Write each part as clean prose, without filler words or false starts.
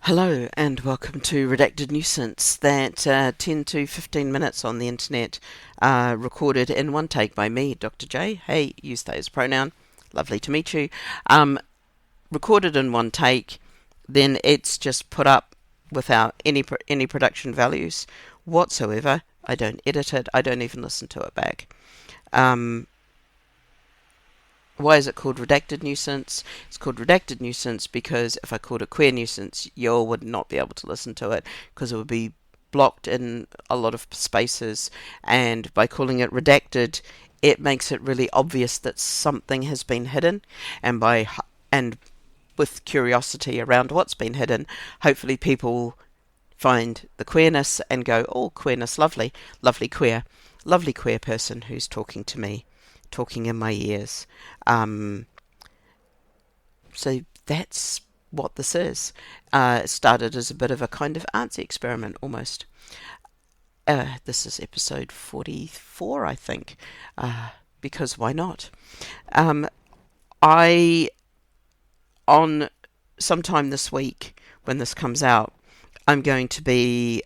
Hello and welcome to Redacted Nuisance, that 10 to 15 minutes on the internet, recorded in one take by me, Dr. J. Hey, use they as a pronoun. Lovely to meet you. Recorded in one take, then it's just put up without any production values whatsoever. I don't edit it. I don't even listen to it back. Why is it called Redacted Nuisance? It's called Redacted Nuisance because if I called it Queer Nuisance, you would not be able to listen to it because it would be blocked in a lot of spaces. And by calling it Redacted, it makes it really obvious that something has been hidden. And with curiosity around what's been hidden, hopefully people find the queerness and go, oh, queerness, lovely, lovely queer person who's talking to me, talking in my ears. So that's what this is. It started as a bit of a kind of artsy experiment almost. This is episode 44, I think, because why not? On sometime this week, when this comes out, I'm going to be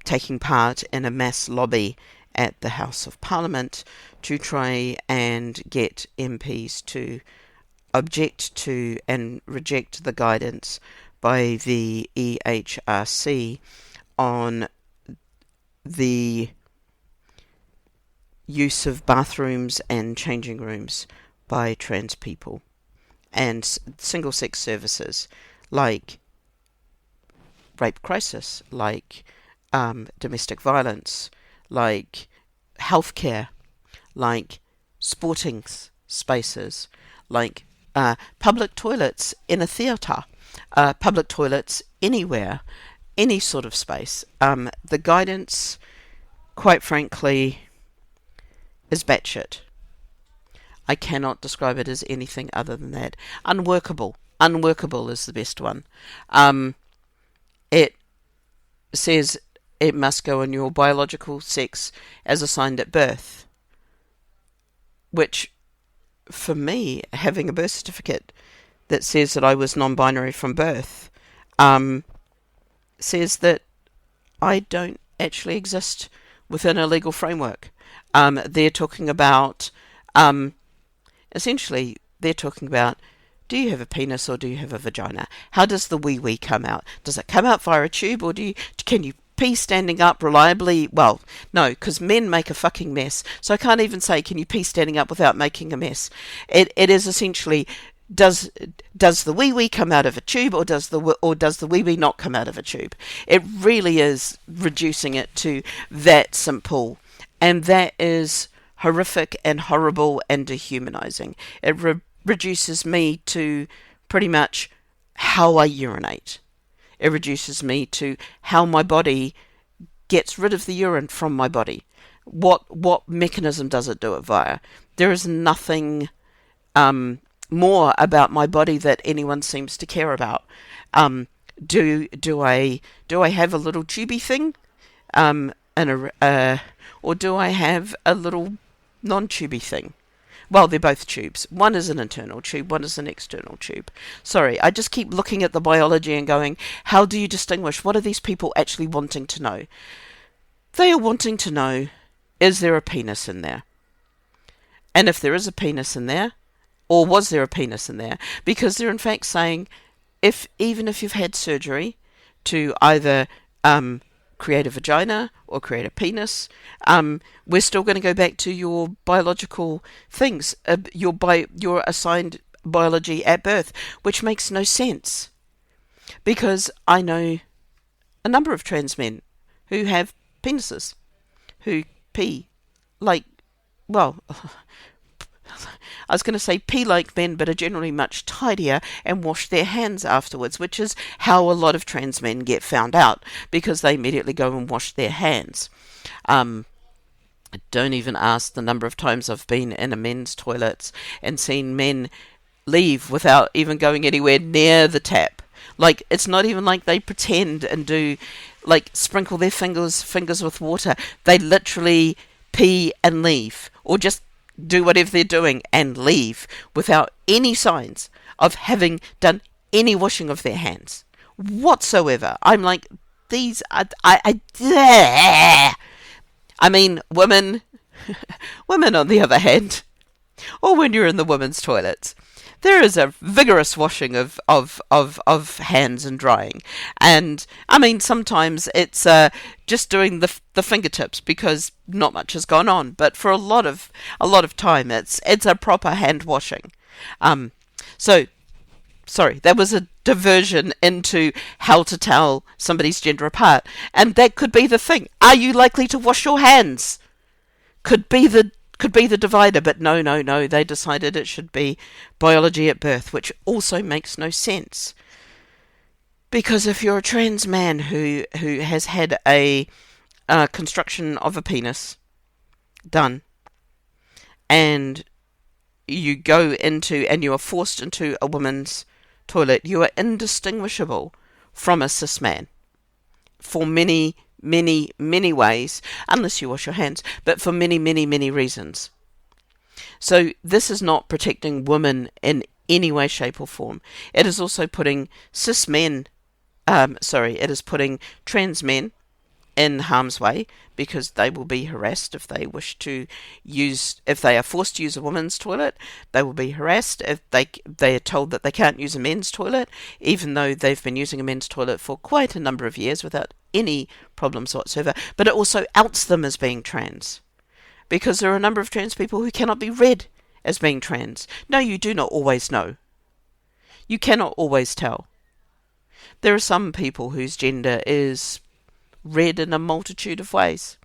taking part in a mass lobby at the House of Parliament to try and get MPs to object to and reject the guidance by the EHRC on the use of bathrooms and changing rooms by trans people and single-sex services like rape crisis, like domestic violence, like healthcare, like sporting spaces, like public toilets in a theatre, public toilets anywhere, any sort of space. The guidance, quite frankly, is batshit. I cannot describe it as anything other than that. Unworkable. Unworkable is the best one. It says it must go on your biological sex as assigned at birth, which, for me, having a birth certificate that says that I was non-binary from birth, says that I don't actually exist within a legal framework. They're talking about, essentially, do you have a penis or do you have a vagina? How does the wee-wee come out? Does it come out via a tube, or can you pee standing up reliably? Well, no, because men make a fucking mess. So I can't even say, can you pee standing up without making a mess? It is essentially, does the wee-wee come out of a tube, or does the wee-wee not come out of a tube? It really is reducing it to that simple. And that is horrific and horrible and dehumanizing. It reduces me to pretty much how I urinate. It reduces me to how my body gets rid of the urine from my body. What mechanism does it do it via? There is nothing more about my body that anyone seems to care about. Do I have a little tubey thing, or do I have a little non-tubey thing? Well, they're both tubes. One is an internal tube, one is an external tube. Sorry, I just keep looking at the biology and going, how do you distinguish? What are these people actually wanting to know? They are wanting to know, is there a penis in there? And if there is a penis in there, or was there a penis in there? Because they're in fact saying, even if you've had surgery to either create a vagina or create a penis, we're still going to go back to your biological things, your assigned biology at birth, which makes no sense. Because I know a number of trans men who have penises, who pee like, well, I was going to say pee like men, but are generally much tidier and wash their hands afterwards, which is how a lot of trans men get found out, because they immediately go and wash their hands. Don't even ask the number of times I've been in a men's toilets and seen men leave without even going anywhere near the tap. Like, it's not even like they pretend and do, like, sprinkle their fingers with water. They literally pee and leave, or just do whatever they're doing and leave without any signs of having done any washing of their hands. whatsoever. I'm like, these are, I mean, women, women on the other hand, or when you're in the women's toilets, there is a vigorous washing of hands and drying. And I mean, sometimes it's just doing the fingertips because not much has gone on. But for a lot of time, it's a proper hand washing. So sorry, that was a diversion into how to tell somebody's gender apart, and that could be the thing. Are you likely to wash your hands? Could be the divider, but no. They decided it should be biology at birth, which also makes no sense. Because if you're a trans man who has had a construction of a penis done, and you go into and you are forced into a woman's toilet, you are indistinguishable from a cis man for many, many, many ways, unless you wash your hands, but for many, many, many reasons. So this is not protecting women in any way, shape or form. It is also putting cis men, it is putting trans men in harm's way, because they will be harassed if they if they are forced to use a woman's toilet. They will be harassed if they are told that they can't use a men's toilet, even though they've been using a men's toilet for quite a number of years without any problems whatsoever. But it also outs them as being trans, because there are a number of trans people who cannot be read as being trans. No, you do not always know. You cannot always tell. There are some people whose gender is read in a multitude of ways.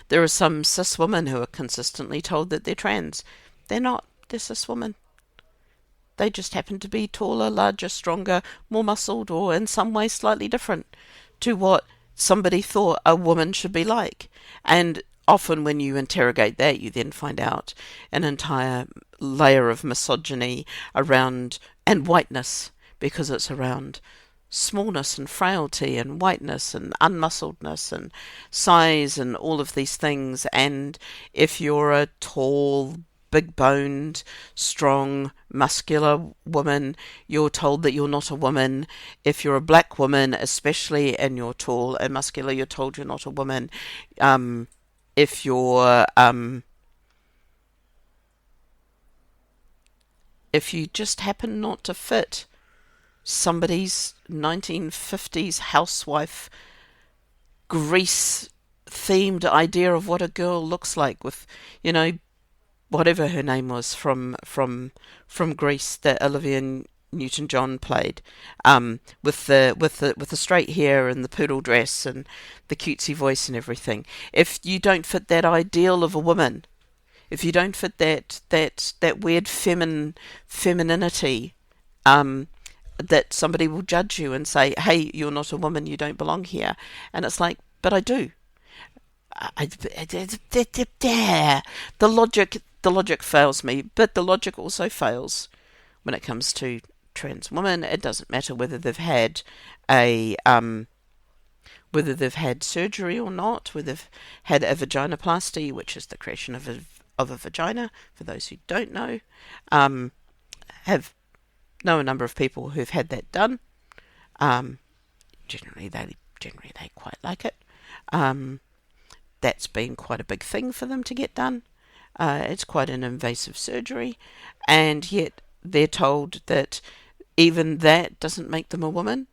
There are some cis women who are consistently told that they're trans. They're not. They're cis women. They just happen to be taller, larger, stronger, more muscled, or in some way slightly different to what somebody thought a woman should be like. And often when you interrogate that, you then find out an entire layer of misogyny around, and whiteness, because it's around smallness and frailty and whiteness and unmuscledness and size and all of these things. And if you're a tall, big-boned, strong, muscular woman, you're told that you're not a woman. If you're a black woman, especially, and you're tall and muscular, you're told you're not a woman. If you're if you just happen not to fit somebody's 1950s housewife Grease themed idea of what a girl looks like, with, whatever her name was from Grease that Olivia Newton-John played, with the straight hair and the poodle dress and the cutesy voice and everything. If you don't fit that ideal of a woman, if you don't fit that weird femininity, that somebody will judge you and say, hey, you're not a woman, you don't belong here. And it's like, but I do. The logic fails me, but the logic also fails when it comes to trans women. It doesn't matter whether they've had surgery or not, whether they've had a vaginoplasty, which is the creation of a vagina, for those who don't know. Know a number of people who've had that done. Generally they quite like it. That's been quite a big thing for them to get done. It's quite an invasive surgery, and yet they're told that even that doesn't make them a woman,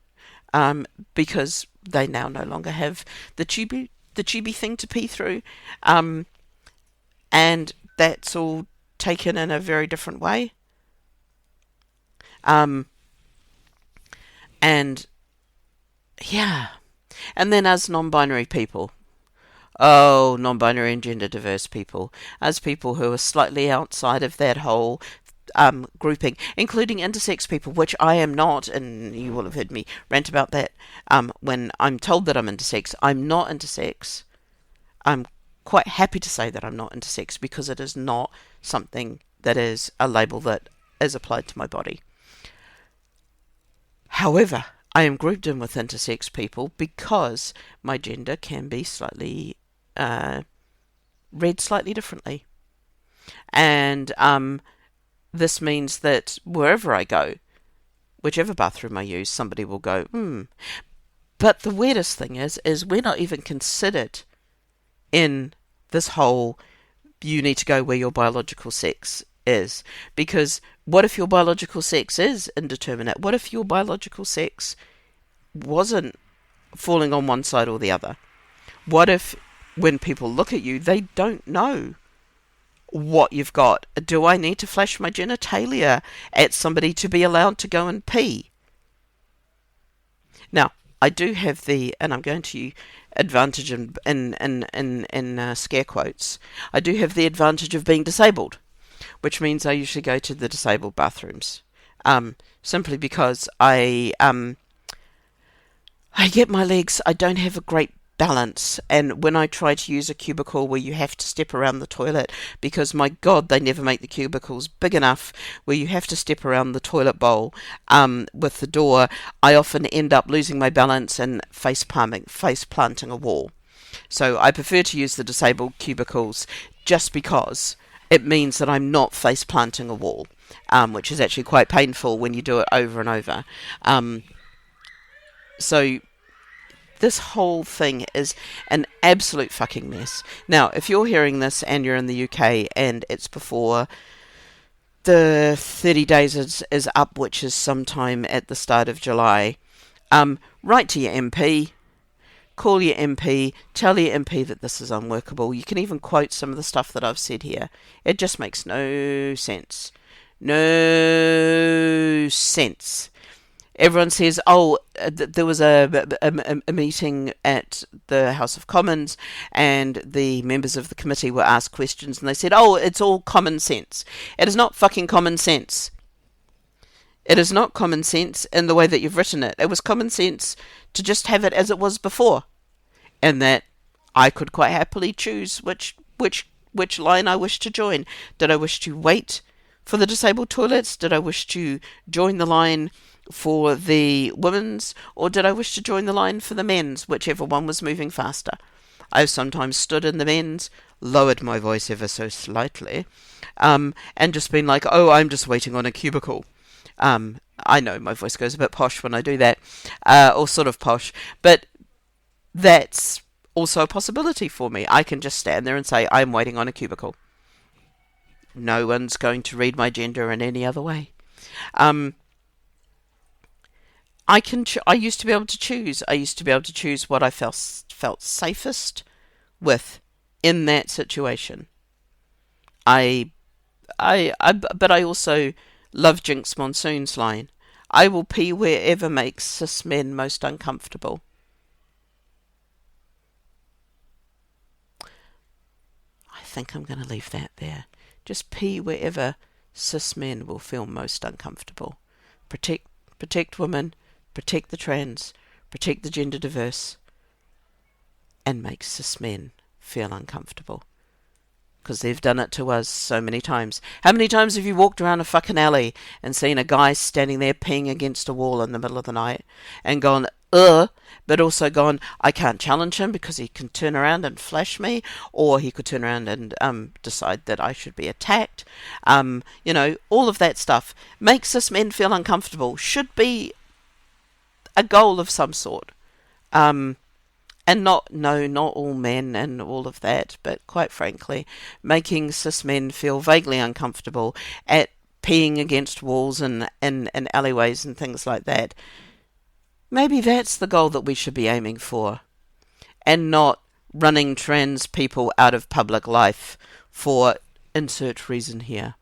because they now no longer have the tubey thing to pee through, and that's all taken in a very different way. And yeah, and then as non-binary people, non-binary and gender diverse people, as people who are slightly outside of that whole grouping, including intersex people, which I am not, and you will have heard me rant about that. When I'm told that I'm intersex, I'm not intersex. I'm quite happy to say that I'm not intersex, because it is not something that is a label that is applied to my body. However, I am grouped in with intersex people because my gender can be slightly read slightly differently. And this means that wherever I go, whichever bathroom I use, somebody will go, hmm. But the weirdest thing is we're not even considered in this whole you need to go where your biological sex is. Because what if your biological sex is indeterminate? What if your biological sex wasn't falling on one side or the other? What if when people look at you, they don't know what you've got? Do I need to flash my genitalia at somebody to be allowed to go and pee? Now, I do have and I'm going to advantage in scare quotes, I do have the advantage of being disabled, which means I usually go to the disabled bathrooms, simply because I get my legs, I don't have a great balance, and when I try to use a cubicle where you have to step around the toilet, because my God, they never make the cubicles big enough where you have to step around the toilet bowl with the door, I often end up losing my balance and face planting a wall. So I prefer to use the disabled cubicles just because it means that I'm not face planting a wall, which is actually quite painful when you do it over and over. So this whole thing is an absolute fucking mess. Now, if you're hearing this and you're in the UK and it's before the 30 days is up, which is sometime at the start of July, write to your MP, call your MP, tell your MP that this is unworkable. You can even quote some of the stuff that I've said here. It just makes no sense. No sense. Everyone says, there was a meeting at the House of Commons and the members of the committee were asked questions and they said, it's all common sense. It is not fucking common sense. It is not common sense in the way that you've written it. It was common sense to just have it as it was before. And that I could quite happily choose which line I wish to join. Did I wish to wait for the disabled toilets? Did I wish to join the line for the women's, or did I wish to join the line for the men's, whichever one was moving faster? I've sometimes stood in the men's, lowered my voice ever so slightly, and just been like, I'm just waiting on a cubicle. I know my voice goes a bit posh when I do that, or sort of posh, but that's also a possibility for me. I can just stand there and say, I'm waiting on a cubicle. No one's going to read my gender in any other way. I used to be able to choose. I used to be able to choose what I felt safest with in that situation. But I also love Jinx Monsoon's line. I will pee wherever makes cis men most uncomfortable. I think I'm going to leave that there. Just pee wherever cis men will feel most uncomfortable. Protect women. Protect the trans, protect the gender diverse, and make cis men feel uncomfortable. Because they've done it to us so many times. How many times have you walked around a fucking alley and seen a guy standing there peeing against a wall in the middle of the night and gone, but also gone, I can't challenge him because he can turn around and flash me, or he could turn around and decide that I should be attacked. All of that stuff makes cis men feel uncomfortable, should be a goal of some sort. And not all men and all of that, but quite frankly, making cis men feel vaguely uncomfortable at peeing against walls and alleyways and things like that. Maybe that's the goal that we should be aiming for, and not running trans people out of public life for insert reason here.